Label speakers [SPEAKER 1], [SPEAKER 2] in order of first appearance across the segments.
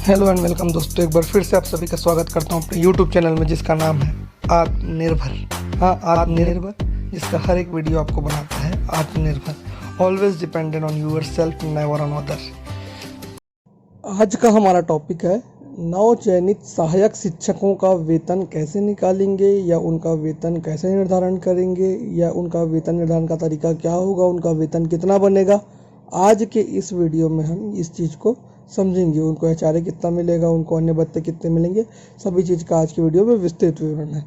[SPEAKER 1] Hello and welcome दोस्तों, एक बार फिर से आप सभी का स्वागत करता हूं अपने यूट्यूब चैनल में जिसका नाम है आत्मनिर्भर। हाँ, आत्मनिर्भर, जिसका हर एक वीडियो आपको बनाता है आत्मनिर्भर। Always dependent on your self, never on other. आज का हमारा टॉपिक है नवचयनित सहायक शिक्षकों का वेतन कैसे निकालेंगे, या उनका वेतन कैसे निर्धारण करेंगे, या उनका वेतन निर्धारण का तरीका क्या होगा, उनका वेतन कितना बनेगा। आज के इस वीडियो में हम इस चीज़ को समझेंगे। उनको एचआरए कितना मिलेगा, उनको अन्य भत्ते कितने मिलेंगे, सभी चीज़ का आज की वीडियो में विस्तृत विवरण है।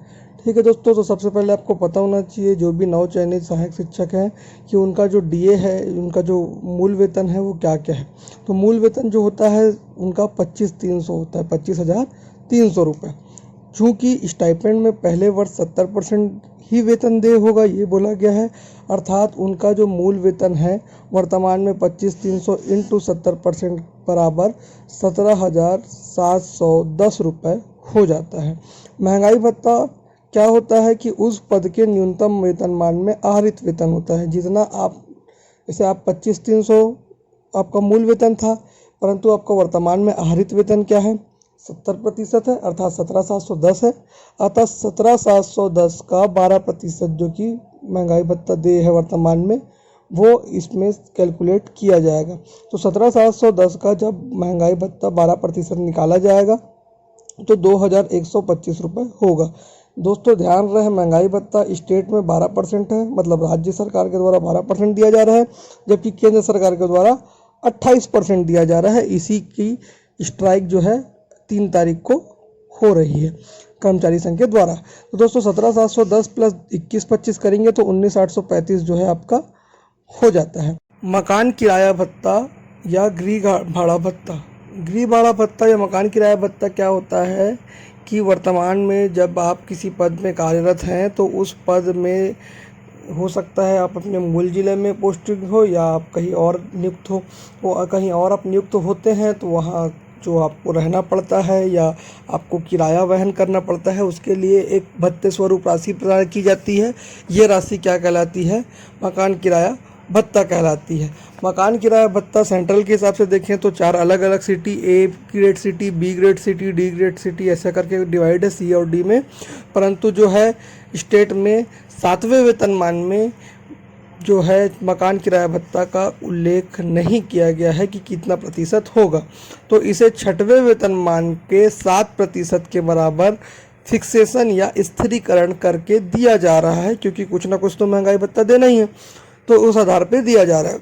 [SPEAKER 1] ठीक है दोस्तों, तो सबसे पहले आपको पता होना चाहिए जो भी नवचयनित सहायक शिक्षक हैं कि उनका जो डीए है, उनका जो मूल वेतन है वो क्या क्या है। तो मूल वेतन जो होता है उनका 25,300 होता है, 25,300 रुपये। चूँकि स्टाइपेंड में पहले वर्ष 70% ही वेतन देय होगा, ये बोला गया है। अर्थात उनका जो मूल वेतन है वर्तमान में 25,300 इंटू 70% बराबर 17,710 रुपये हो जाता है। महंगाई भत्ता क्या होता है कि उस पद के न्यूनतम वेतनमान में आहरित वेतन होता है। जितना आप, जैसे आप 25,300 आपका मूल वेतन था, परंतु आपका वर्तमान में आहरित वेतन क्या है, 70% है, अर्थात 17,710 है। अतः 17,710 का 12% जो कि महंगाई भत्ता देय है वर्तमान में, वो इसमें कैलकुलेट किया जाएगा। तो 17,710 का जब महंगाई भत्ता 12% निकाला जाएगा तो 2,125 रुपये होगा। दोस्तों ध्यान रहे, महंगाई भत्ता स्टेट में 12% है, मतलब राज्य सरकार के द्वारा 12% दिया जा रहा है, जबकि केंद्र सरकार के द्वारा 28% दिया जा रहा है। इसी की स्ट्राइक जो है 3 तारीख को हो रही है कर्मचारी संघ के द्वारा। तो दोस्तों 17,710 प्लस 21,25 करेंगे तो 19,835 जो है आपका हो जाता है। मकान किराया भत्ता या गृह भाड़ा भत्ता। गृह भाड़ा भत्ता या मकान किराया भत्ता क्या होता है कि वर्तमान में जब आप किसी पद में कार्यरत हैं तो उस पद में हो सकता है आप अपने मूल ज़िले में पोस्टिंग हो या आप कहीं और नियुक्त हो, वो कहीं और आप नियुक्त होते हैं तो वहाँ जो आपको रहना पड़ता है या आपको किराया वहन करना पड़ता है, उसके लिए एक भत्ते स्वरूप राशि प्रदान की जाती है। ये राशि क्या कहलाती है, मकान किराया भत्ता कहलाती है। मकान किराया भत्ता सेंट्रल के हिसाब से देखें तो 4 अलग अलग city, A grade city, B grade city, D grade city, ऐसा करके डिवाइड है सी और डी में। परंतु जो है स्टेट में 7वें वेतनमान में जो है मकान किराया भत्ता का उल्लेख नहीं किया गया है कि कितना प्रतिशत होगा। तो इसे 6वें वेतनमान के 7% के बराबर फिक्सेशन या स्थिरीकरण करके दिया जा रहा है, क्योंकि कुछ ना कुछ तो महंगाई भत्ता देना ही है, तो उस आधार पे दिया जा रहा है।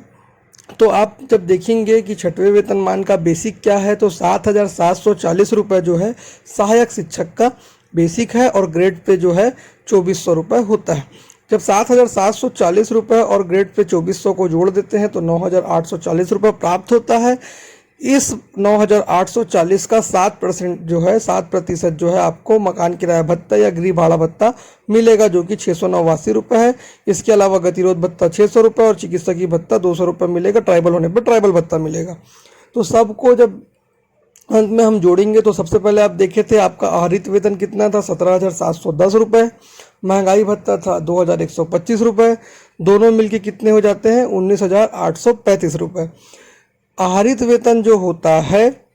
[SPEAKER 1] तो आप जब देखेंगे कि 6वें वेतनमान का बेसिक क्या है तो 7,740 रुपये जो है सहायक शिक्षक का बेसिक है, और ग्रेड पे जो है 2,400 रुपये होता है। जब 7,740 रुपये और ग्रेड पे 2,400 को जोड़ देते हैं तो 9,840 रुपये प्राप्त होता है। इस 9,840 का 7% जो है 7% जो है आपको मकान किराया भत्ता या गृह भाड़ा भत्ता मिलेगा, जो कि 689 रुपये है। इसके अलावा गतिरोध भत्ता 600 रुपये और चिकित्सकीय भत्ता 200 रुपये मिलेगा। ट्राइबल होने पर ट्राइबल भत्ता मिलेगा। तो सबको जब अंत में हम जोड़ेंगे तो सबसे पहले आप देखे थे आपका आहरित वेतन कितना था, 17,710 रुपये। महंगाई भत्ता था 2,125 रुपये। दोनों मिलके कितने हो जाते हैं, 19,835 रुपये। आहरित वेतन जो होता है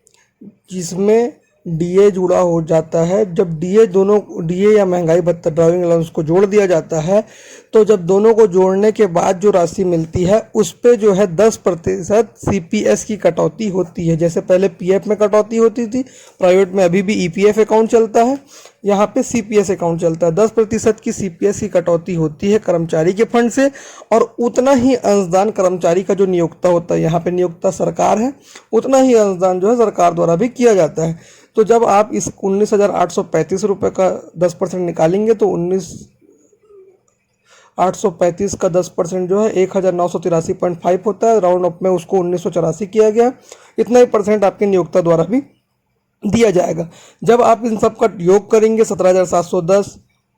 [SPEAKER 1] जिसमें डीए जुड़ा हो जाता है, जब डीए दोनों डीए या महंगाई भत्ता ड्राइविंग अलाउंस को जोड़ दिया जाता है तो जब दोनों को जोड़ने के बाद जो राशि मिलती है उस पे जो है 10% सीपीएस की कटौती होती है। जैसे पहले पीएफ में कटौती होती थी, प्राइवेट में अभी भी ईपीएफ अकाउंट चलता है, यहाँ पे सीपीएस अकाउंट चलता है। 10% की सीपीएस की कटौती होती है कर्मचारी के फंड से, और उतना ही अंशदान कर्मचारी का जो नियोक्ता होता है, यहाँ पे नियोक्ता सरकार है, उतना ही अंशदान जो है सरकार द्वारा भी किया जाता है। तो जब आप इस 19,835 रुपये का 10% निकालेंगे तो 19,835 का 10% जो है 1,983.5 होता है। राउंड अप में उसको 1,984 किया गया। इतना ही परसेंट आपके नियोक्ता द्वारा भी दिया जाएगा। जब आप इन सब का योग करेंगे 17,710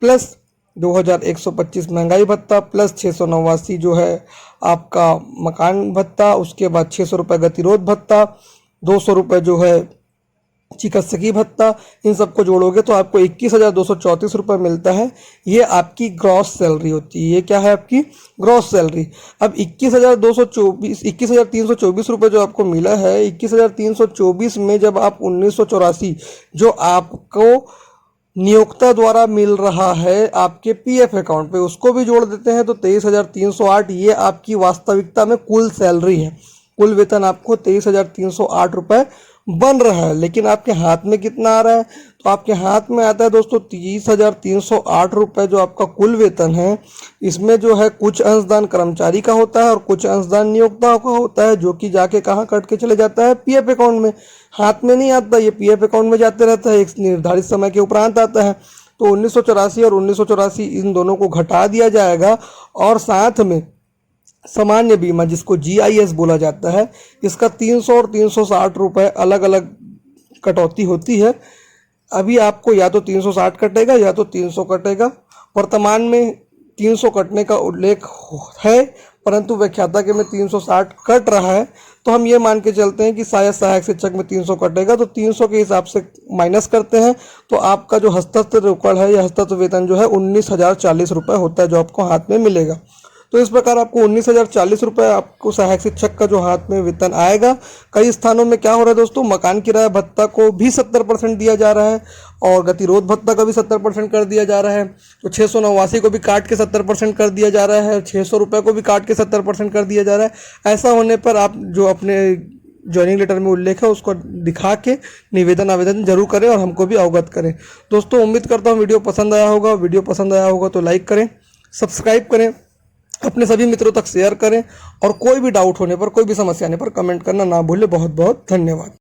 [SPEAKER 1] प्लस 2,125 महंगाई भत्ता प्लस 689 जो है आपका मकान भत्ता, उसके बाद 600 रुपये गतिरोध भत्ता, 200 रुपये जो है चिकित्सकीय भत्ता, इन सबको जोड़ोगे तो आपको 21,234 रुपये मिलता है। ये आपकी ग्रॉस सैलरी होती है। ये क्या है आपकी ग्रॉस सैलरी। अब 21,324 रुपये जो आपको मिला है, 21,324 में जब आप 1984 जो आपको नियोक्ता द्वारा मिल रहा है आपके पीएफ अकाउंट पे, उसको भी जोड़ देते हैं तो 23,308, ये आपकी वास्तविकता में कुल सैलरी है। कुल वेतन आपको 23,308 रुपये बन रहा है। लेकिन आपके हाथ में कितना आ रहा है, तो आपके हाथ में आता है दोस्तों 30,308 रुपये जो आपका कुल वेतन है। इसमें जो है कुछ अंशदान कर्मचारी का होता है और कुछ अंशदान नियोक्ता का होता है, जो कि जाके कहाँ कट के चले जाता है, पीएफ अकाउंट में। हाथ में नहीं आता, ये पीएफ अकाउंट में जाते रहता है, एक निर्धारित समय के उपरांत आता है। तो 1984 और 1984 इन दोनों को घटा दिया जाएगा और साथ में सामान्य बीमा जिसको जीआईएस बोला जाता है, इसका 300 और 360 रुपये अलग अलग कटौती होती है। अभी आपको या तो 360 कटेगा या तो 300 कटेगा। वर्तमान में 300 कटने का उल्लेख है, परंतु व्याख्याता के में 360 कट रहा है, तो हम ये मान के चलते हैं कि शायद सहायक शिक्षक में 300 कटेगा, तो 300 के हिसाब से माइनस करते हैं तो आपका जो हस्ताक्षर रोकड़ है या हस्ताक्षर वेतन जो है 19,040 रुपये होता है जो आपको हाथ में मिलेगा। तो इस प्रकार आपको 19,040 रुपये आपको सहायक शिक्षक का जो हाथ में वेतन आएगा। कई स्थानों में क्या हो रहा है दोस्तों, मकान किराया भत्ता को भी 70% दिया जा रहा है और गतिरोध भत्ता का भी 70% कर दिया जा रहा है। तो 689 को भी काट के 70% कर दिया जा रहा है, 600 रुपये को भी काट के 70% कर दिया जा रहा है। ऐसा होने पर आप जो अपने ज्वाइनिंग लेटर में उल्लेख है उसको दिखा के निवेदन आवेदन जरूर करें और हमको भी अवगत करें। दोस्तों उम्मीद करता हूँ वीडियो पसंद आया होगा। वीडियो पसंद आया होगा तो लाइक करें, सब्सक्राइब करें, अपने सभी मित्रों तक शेयर करें और कोई भी डाउट होने पर, कोई भी समस्या आने पर कमेंट करना ना भूलें। बहुत बहुत धन्यवाद।